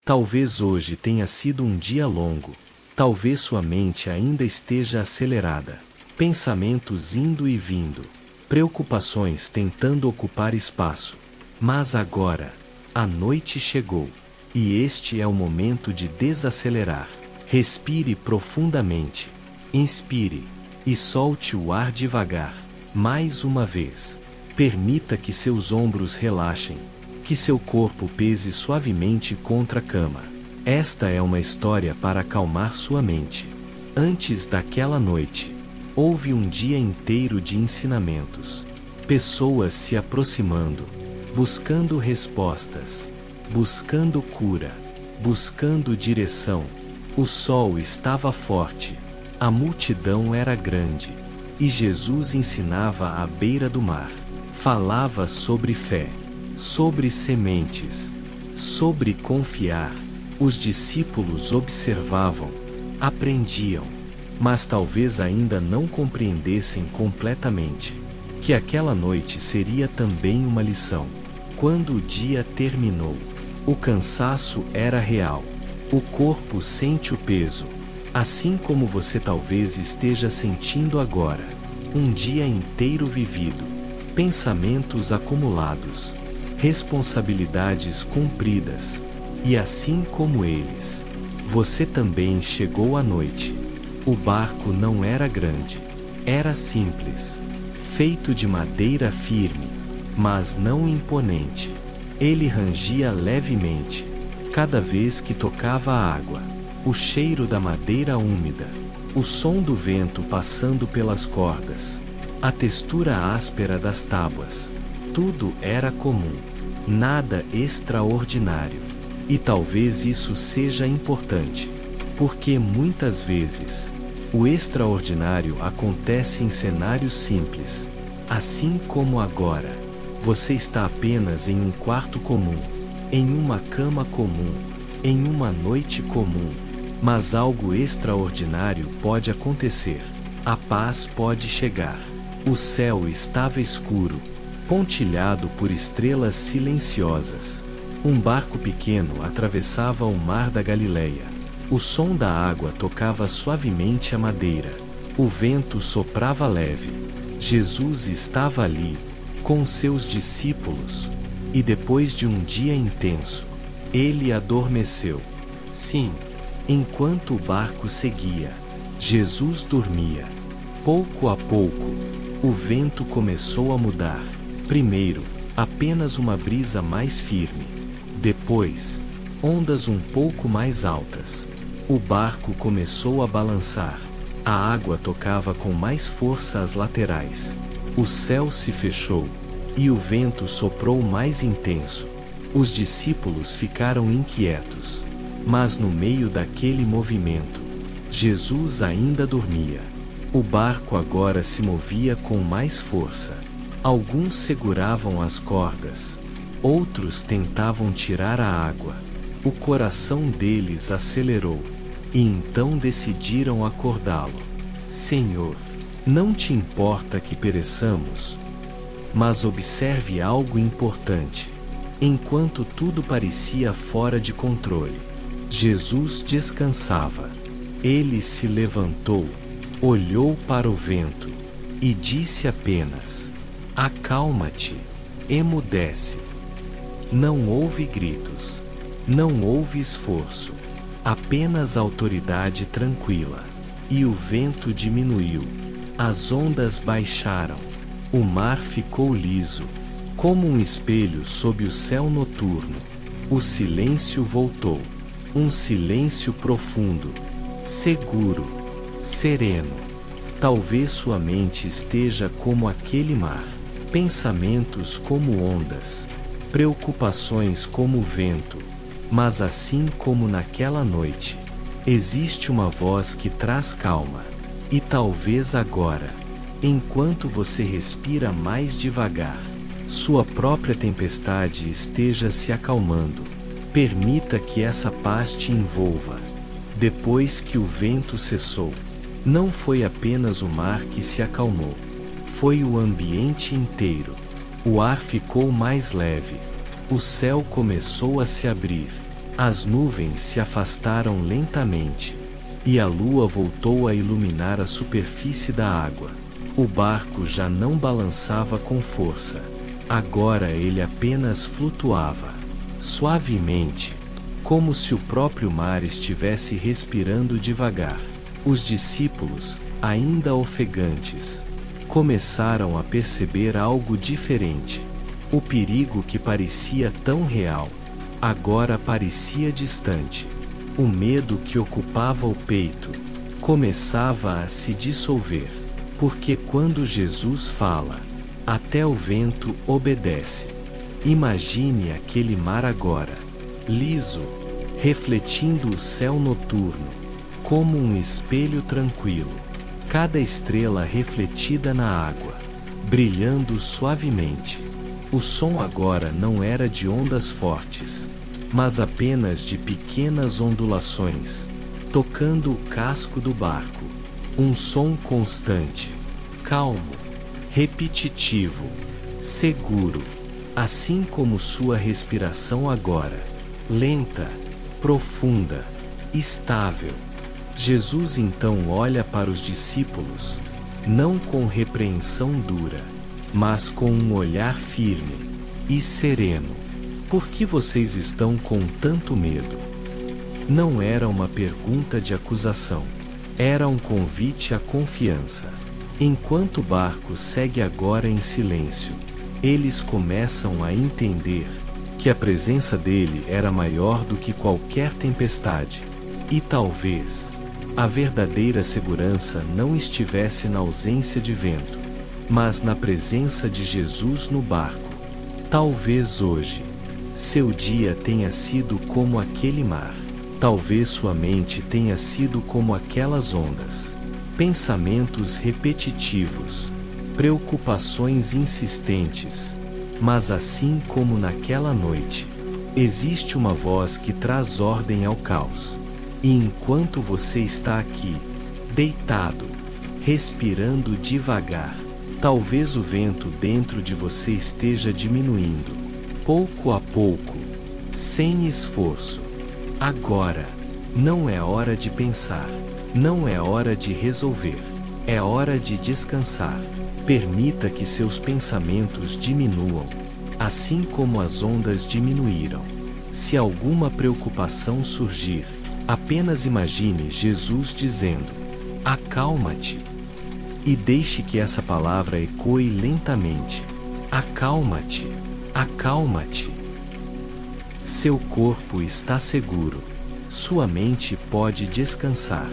Talvez hoje tenha sido um dia longo. Talvez sua mente ainda esteja acelerada. Pensamentos indo e vindo. Preocupações tentando ocupar espaço. Mas agora, a noite chegou. E este é o momento de desacelerar. Respire profundamente. Inspire. E solte o ar devagar. Mais uma vez. Permita que seus ombros relaxem. Que seu corpo pese suavemente contra a cama. Esta é uma história para acalmar sua mente. Antes daquela noite, houve um dia inteiro de ensinamentos. Pessoas se aproximando, buscando respostas, buscando cura, buscando direção. O sol estava forte, a multidão era grande, e Jesus ensinava à beira do mar. Falava sobre fé, sobre sementes, sobre confiar. Os discípulos observavam, aprendiam, mas talvez ainda não compreendessem completamente que aquela noite seria também uma lição. Quando o dia terminou, o cansaço era real. O corpo sente o peso, assim como você talvez esteja sentindo agora. Um dia inteiro vivido, pensamentos acumulados, responsabilidades cumpridas. E assim como eles, você também chegou à noite. O barco não era grande, era simples, feito de madeira firme, mas não imponente. Ele rangia levemente, cada vez que tocava a água. O cheiro da madeira úmida, o som do vento passando pelas cordas, a textura áspera das tábuas. Tudo era comum, nada extraordinário. E talvez isso seja importante, porque muitas vezes, o extraordinário acontece em cenários simples. Assim como agora, você está apenas em um quarto comum, em uma cama comum, em uma noite comum. Mas algo extraordinário pode acontecer. A paz pode chegar. O céu estava escuro, pontilhado por estrelas silenciosas. Um barco pequeno atravessava o mar da Galileia. O som da água tocava suavemente a madeira. O vento soprava leve. Jesus estava ali, com seus discípulos. E depois de um dia intenso, ele adormeceu. Sim, enquanto o barco seguia, Jesus dormia. Pouco a pouco, o vento começou a mudar. Primeiro, apenas uma brisa mais firme. Depois, ondas um pouco mais altas. O barco começou a balançar. A água tocava com mais força as laterais. O céu se fechou, e o vento soprou mais intenso. Os discípulos ficaram inquietos. Mas no meio daquele movimento, Jesus ainda dormia. O barco agora se movia com mais força. Alguns seguravam as cordas. Outros tentavam tirar a água. O coração deles acelerou. E então decidiram acordá-lo. Senhor, não te importa que pereçamos? Mas observe algo importante. Enquanto tudo parecia fora de controle, Jesus descansava. Ele se levantou, olhou para o vento e disse apenas: acalma-te, emudece. Não houve gritos, não houve esforço, apenas autoridade tranquila. E o vento diminuiu, as ondas baixaram, o mar ficou liso, como um espelho sob o céu noturno. O silêncio voltou, um silêncio profundo, seguro, sereno. Talvez sua mente esteja como aquele mar, pensamentos como ondas, preocupações como vento. Mas assim como naquela noite, existe uma voz que traz calma. E talvez agora, enquanto você respira mais devagar, sua própria tempestade esteja se acalmando. Permita que essa paz te envolva. Depois que o vento cessou, não foi apenas o mar que se acalmou, foi o ambiente inteiro. O ar ficou mais leve, o céu começou a se abrir, As nuvens se afastaram lentamente, e a lua voltou a iluminar a superfície da água. O barco já não balançava com força. Agora ele apenas flutuava, suavemente, como se o próprio mar estivesse respirando devagar. Os discípulos, ainda ofegantes, começaram a perceber algo diferente. O perigo que parecia tão real, agora parecia distante. O medo que ocupava o peito começava a se dissolver, porque quando Jesus fala, até o vento obedece. Imagine aquele mar agora, liso, refletindo o céu noturno, como um espelho tranquilo, cada estrela refletida na água, brilhando suavemente. O som agora não era de ondas fortes, mas apenas de pequenas ondulações, tocando o casco do barco. Um som constante, calmo, repetitivo, seguro, assim como sua respiração agora, lenta, profunda, estável. Jesus então olha para os discípulos, não com repreensão dura, mas com um olhar firme e sereno. Por que vocês estão com tanto medo? Não era uma pergunta de acusação, era um convite à confiança. Enquanto o barco segue agora em silêncio, eles começam a entender que a presença dele era maior do que qualquer tempestade. E talvez a verdadeira segurança não estivesse na ausência de vento, mas na presença de Jesus no barco. Talvez hoje seu dia tenha sido como aquele mar. Talvez sua mente tenha sido como aquelas ondas. Pensamentos repetitivos, preocupações insistentes. Mas assim como naquela noite, existe uma voz que traz ordem ao caos. E enquanto você está aqui, deitado, respirando devagar, talvez o vento dentro de você esteja diminuindo, pouco a pouco, sem esforço. Agora, não é hora de pensar, não é hora de resolver, é hora de descansar. Permita que seus pensamentos diminuam, assim como as ondas diminuíram. Se alguma preocupação surgir, apenas imagine Jesus dizendo: acalma-te. E deixe que essa palavra ecoe lentamente: acalma-te, acalma-te. Seu corpo está seguro, sua mente pode descansar.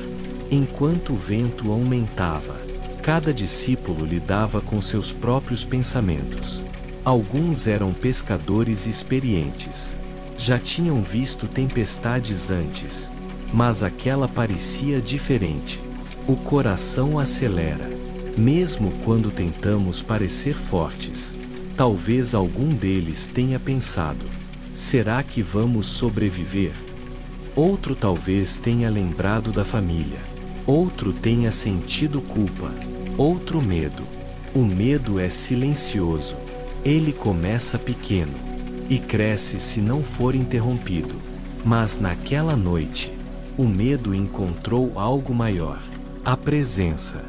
Enquanto o vento aumentava, cada discípulo lidava com seus próprios pensamentos. Alguns eram pescadores experientes, já tinham visto tempestades antes, mas aquela parecia diferente. O coração acelera, mesmo quando tentamos parecer fortes. Talvez algum deles tenha pensado: será que vamos sobreviver? Outro talvez tenha lembrado da família. Outro tenha sentido culpa. Outro medo. O medo é silencioso. Ele começa pequeno e cresce se não for interrompido. Mas naquela noite, o medo encontrou algo maior: a presença.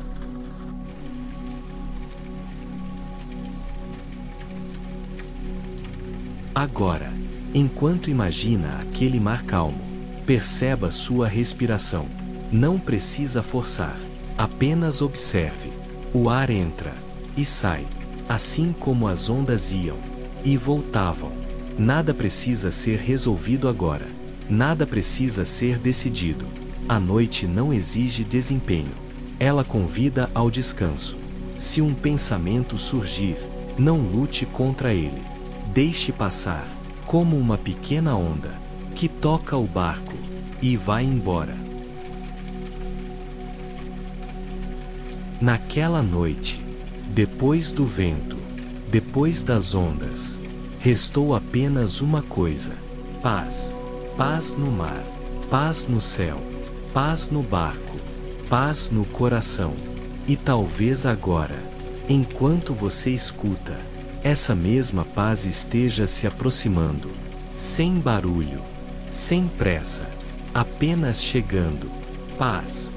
Agora, enquanto imagina aquele mar calmo, perceba sua respiração. Não precisa forçar, apenas observe. O ar entra e sai, assim como as ondas iam e voltavam. Nada precisa ser resolvido agora, nada precisa ser decidido. A noite não exige desempenho, ela convida ao descanso. Se um pensamento surgir, não lute contra ele. Deixe passar, como uma pequena onda, que toca o barco e vai embora. Naquela noite, depois do vento, depois das ondas, restou apenas uma coisa: paz. Paz no mar, paz no céu, paz no barco, paz no coração. E talvez agora, enquanto você escuta, essa mesma paz esteja se aproximando, sem barulho, sem pressa, apenas chegando. Paz.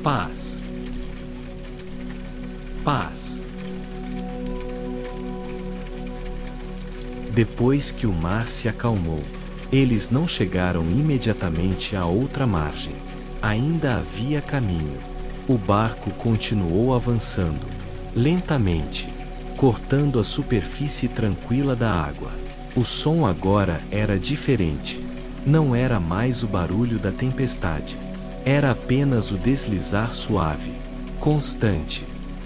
Paz. Paz. Depois que o mar se acalmou, eles não chegaram imediatamente à outra margem. Ainda havia caminho. O barco continuou avançando, lentamente, cortando a superfície tranquila da água. O som agora era diferente. Não era mais o barulho da tempestade. Era apenas o deslizar suave, constante,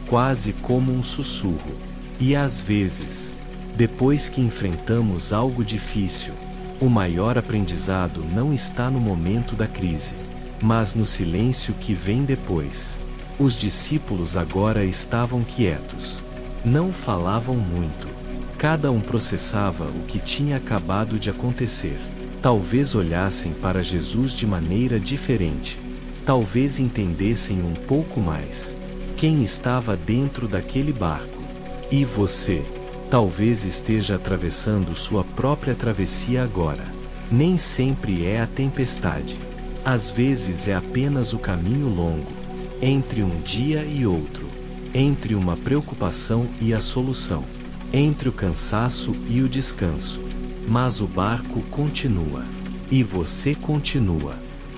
quase como um sussurro. E às vezes, depois que enfrentamos algo difícil, o maior aprendizado não está no momento da crise, mas no silêncio que vem depois. Os discípulos agora estavam quietos. Não falavam muito. Cada um processava o que tinha acabado de acontecer. Talvez olhassem para Jesus de maneira diferente. Talvez entendessem um pouco mais quem estava dentro daquele barco. E você, talvez esteja atravessando sua própria travessia agora. Nem sempre é a tempestade. Às vezes é apenas o caminho longo, entre um dia e outro, entre uma preocupação e a solução, entre o cansaço e o descanso. Mas o barco continua. E você continua.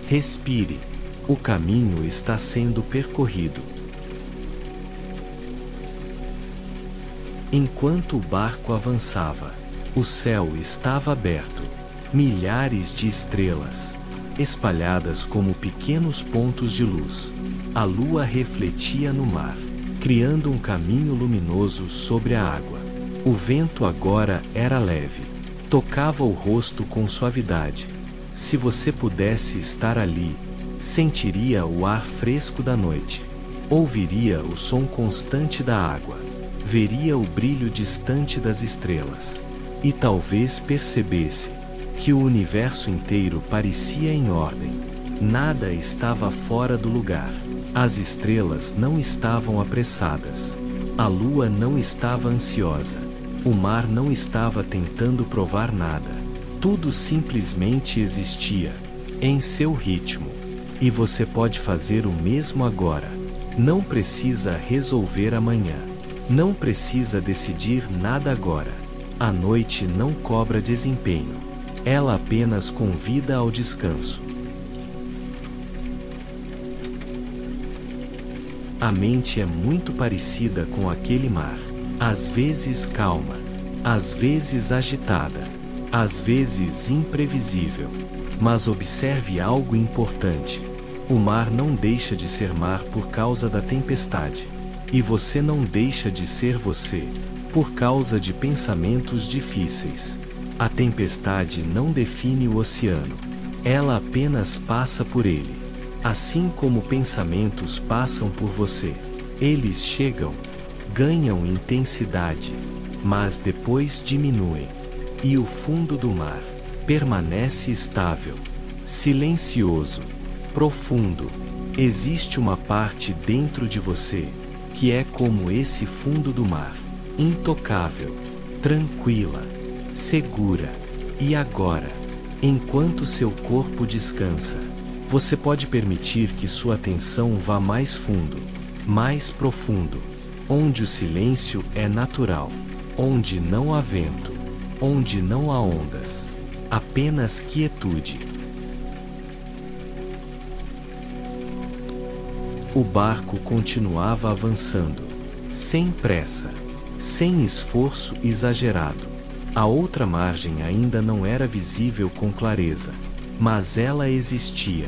Respire. O caminho está sendo percorrido. Enquanto o barco avançava, o céu estava aberto. Milhares de estrelas, espalhadas como pequenos pontos de luz. A lua refletia no mar, criando um caminho luminoso sobre a água. O vento agora era leve. Tocava o rosto com suavidade. Se você pudesse estar ali, sentiria o ar fresco da noite. Ouviria o som constante da água. Veria o brilho distante das estrelas. E talvez percebesse que o universo inteiro parecia em ordem. Nada estava fora do lugar. As estrelas não estavam apressadas. A lua não estava ansiosa. O mar não estava tentando provar nada. Tudo simplesmente existia, em seu ritmo. E você pode fazer o mesmo agora. Não precisa resolver amanhã. Não precisa decidir nada agora. A noite não cobra desempenho. Ela apenas convida ao descanso. A mente é muito parecida com aquele mar. Às vezes calma, às vezes agitada, às vezes imprevisível. Mas observe algo importante. O mar não deixa de ser mar por causa da tempestade. E você não deixa de ser você, por causa de pensamentos difíceis. A tempestade não define o oceano. Ela apenas passa por ele. Assim como pensamentos passam por você. Eles chegam, ganham intensidade, mas depois diminuem. E o fundo do mar permanece estável, silencioso, profundo. Existe uma parte dentro de você que é como esse fundo do mar, intocável, tranquila, segura. E agora, enquanto seu corpo descansa, você pode permitir que sua atenção vá mais fundo, mais profundo, onde o silêncio é natural, onde não há vento, onde não há ondas, apenas quietude. O barco continuava avançando, sem pressa, sem esforço exagerado. A outra margem ainda não era visível com clareza, mas ela existia,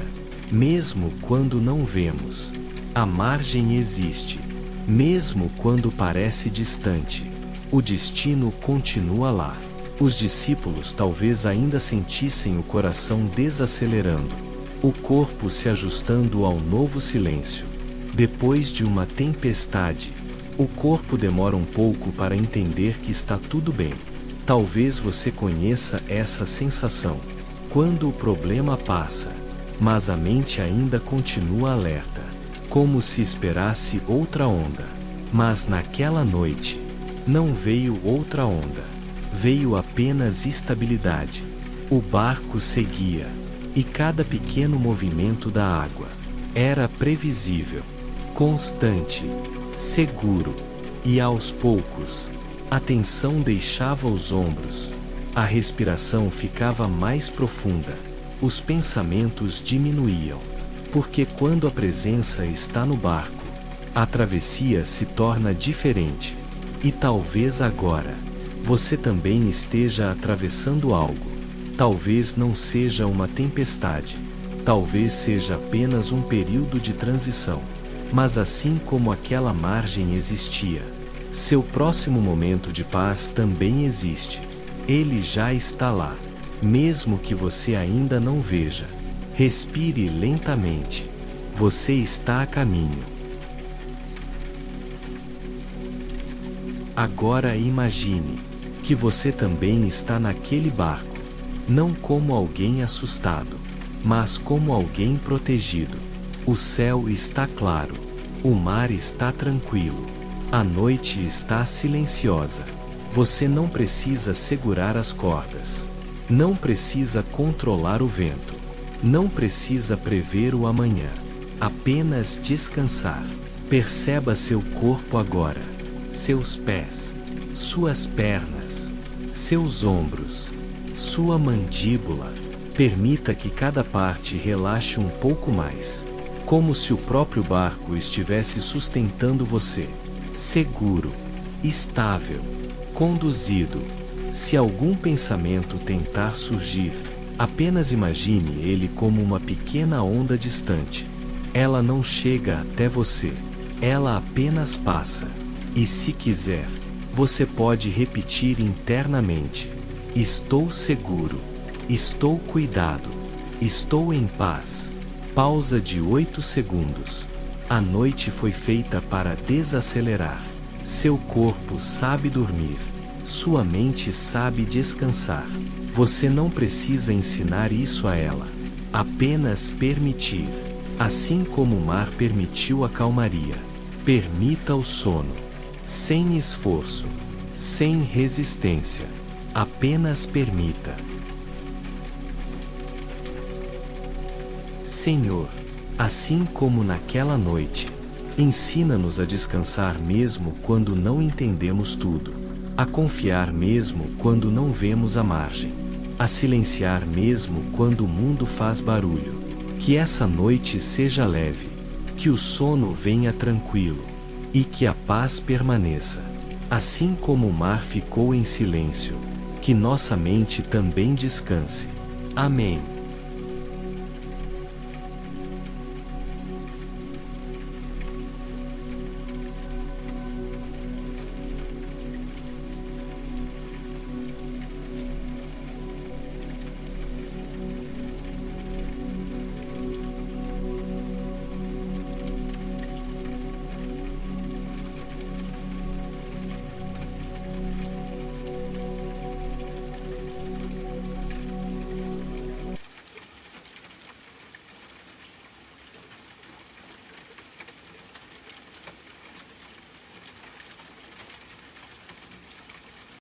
mesmo quando não vemos. A margem existe, mesmo quando parece distante. O destino continua lá. Os discípulos talvez ainda sentissem o coração desacelerando, o corpo se ajustando ao novo silêncio. Depois de uma tempestade, o corpo demora um pouco para entender que está tudo bem. Talvez você conheça essa sensação. Quando o problema passa, mas a mente ainda continua alerta, como se esperasse outra onda. Mas naquela noite, não veio outra onda. Veio apenas estabilidade. O barco seguia, e cada pequeno movimento da água era previsível, constante, seguro, e aos poucos, a tensão deixava os ombros, a respiração ficava mais profunda, os pensamentos diminuíam, porque quando a presença está no barco, a travessia se torna diferente, e talvez agora, você também esteja atravessando algo. Talvez não seja uma tempestade, talvez seja apenas um período de transição. Mas assim como aquela margem existia, seu próximo momento de paz também existe. Ele já está lá, mesmo que você ainda não veja. Respire lentamente. Você está a caminho. Agora imagine que você também está naquele barco. Não como alguém assustado, mas como alguém protegido. O céu está claro, o mar está tranquilo, a noite está silenciosa. Você não precisa segurar as cordas, não precisa controlar o vento, não precisa prever o amanhã, apenas descansar. Perceba seu corpo agora, seus pés, suas pernas, seus ombros, sua mandíbula. Permita que cada parte relaxe um pouco mais, como se o próprio barco estivesse sustentando você, seguro, estável, conduzido. Se algum pensamento tentar surgir, apenas imagine ele como uma pequena onda distante. Ela não chega até você, ela apenas passa. E se quiser, você pode repetir internamente: estou seguro, estou cuidado, estou em paz. Pausa de 8 segundos. A noite foi feita para desacelerar. Seu corpo sabe dormir, sua mente sabe descansar. Você não precisa ensinar isso a ela, apenas permitir. Assim como o mar permitiu a calmaria, permita o sono, sem esforço, sem resistência. Apenas permita. Senhor, assim como naquela noite, ensina-nos a descansar mesmo quando não entendemos tudo, a confiar mesmo quando não vemos a margem, a silenciar mesmo quando o mundo faz barulho. Que essa noite seja leve, que o sono venha tranquilo, e que a paz permaneça. Assim como o mar ficou em silêncio, que nossa mente também descanse. Amém.